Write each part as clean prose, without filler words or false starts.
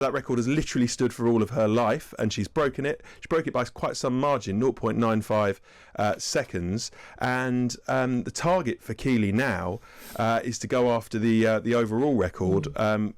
That record has literally stood for all of her life, and she's broken it. She broke it by quite some margin, 0.95 seconds. And the target for Keely now is to go after the overall record,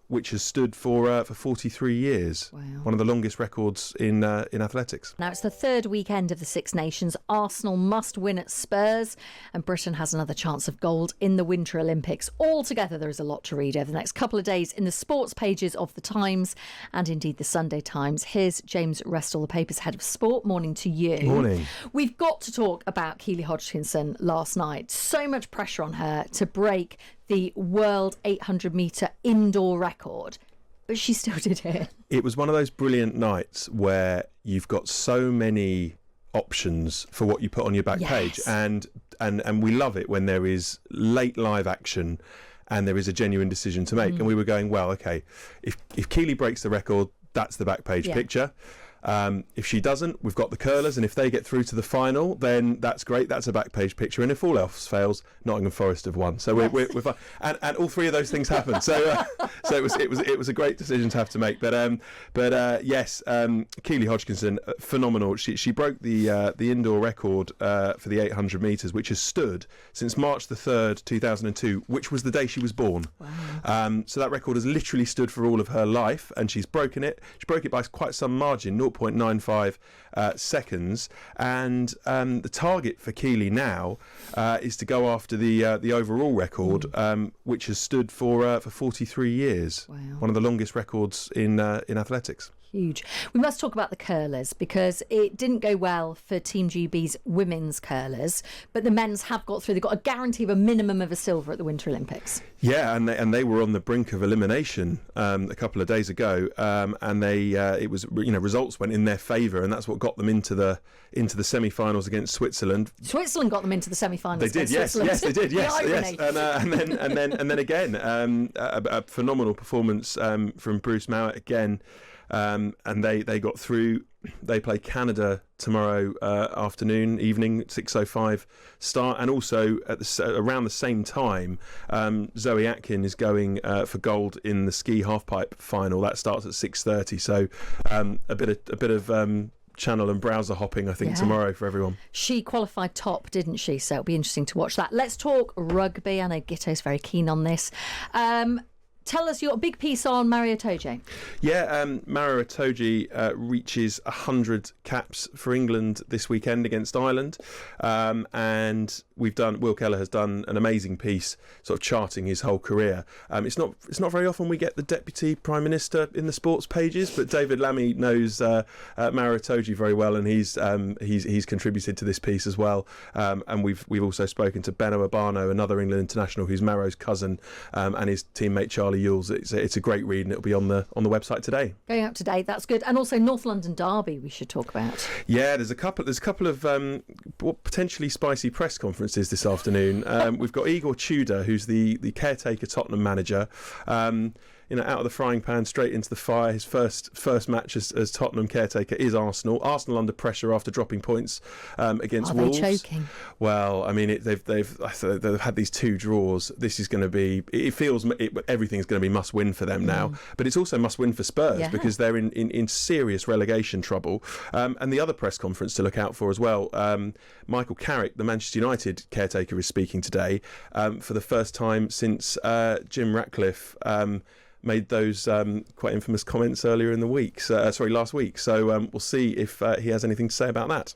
which has stood for 43 years. Wow. One of the longest records in athletics. Now, it's the third weekend of the Six Nations. Arsenal must win at Spurs, and Britain has another chance of gold in the Winter Olympics. Altogether, there is a lot to read over the next couple of days in the sports pages of the Times and indeed the Sunday Times. Here's James Restall, the paper's head of sport. Morning to you. Morning. We've got to talk about Keely Hodgkinson last night. So much pressure on her to break the world 800-metre indoor record, but she still did it. It was one of those brilliant nights where you've got so many options for what you put on your back page, and we love it when there is late live action and there is a genuine decision to make. And we were going, well, okay, if Keely breaks the record, that's the back page picture. If she doesn't, we've got the curlers, and if they get through to the final, then that's great. That's a back page picture. And if all else fails, Nottingham Forest have won. So we're fine. And all three of those things happened. So it was a great decision to have to make. But yes, Keely Hodgkinson, phenomenal. She broke the indoor record for the 800 metres, which has stood since March the 3rd, 2002, which was the day she was born. Wow. So that record has literally stood for all of her life, and she's broken it. She broke it by quite some margin, 0.95 seconds. And the target for Keely now is to go after the overall record, which has stood for 43 years. Wow. One of the longest records in athletics. Huge. We must talk about the curlers, because it didn't go well for Team GB's women's curlers, but the men's have got through. They've got a guarantee of a minimum of a silver at the Winter Olympics. Yeah, and they were on the brink of elimination a couple of days ago, and it was results went in their favour, and that's what got them into the semi-finals against Switzerland. Switzerland got them into the semi-finals. They did, yes, they did, yes. And then again, a phenomenal performance from Bruce Mowat again. And they got through. They play Canada tomorrow evening, 6:05 start, and also at around the same time, Zoe Atkin is going for gold in the ski halfpipe final. That starts at 6:30. So a bit of channel and browser hopping, I think, tomorrow for everyone. She qualified top, didn't she? So it'll be interesting to watch that. Let's talk rugby. I know Guto's very keen on this. Tell us your big piece on Maro Itoje. Yeah, Maro Itoje reaches 100 caps for England this weekend against Ireland, and Will Keller has done an amazing piece, sort of charting his whole career. It's not very often we get the Deputy Prime Minister in the sports pages, but David Lammy knows Maro Itoje very well, and he's contributed to this piece as well. And we've also spoken to Benno Abano, another England international, who's Maro's cousin, and his teammate Charlie Ewells. It's a great read, and it'll be on the website today. Going out today, that's good. And also North London Derby we should talk about. Yeah, there's a couple of potentially spicy press conferences this afternoon. We've got Igor Tudor, who's the caretaker Tottenham manager. Out of the frying pan straight into the fire. His first match as Tottenham caretaker is Arsenal. Arsenal under pressure after dropping points against Wolves. Are they choking? Well, I mean, they've had these two draws. This is going to be. It feels everything's going to be must win for them now. But it's also must win for Spurs because they're in serious relegation trouble. And the other press conference to look out for as well. Michael Carrick, the Manchester United caretaker, is speaking today for the first time since Jim Ratcliffe made those quite infamous comments earlier in the week. Last week. So we'll see if he has anything to say about that.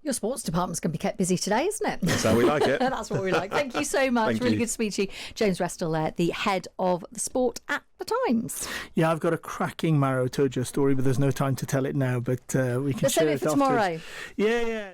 Your sports department's going to be kept busy today, isn't it? That's how we like it. That's what we like. Thank you so much. Thank really you. Good to speak to you. James Restall there, the head of the sport at the Times. Yeah, I've got a cracking Maro Itoje story, but there's no time to tell it now. But we can share it for tomorrow. Yeah.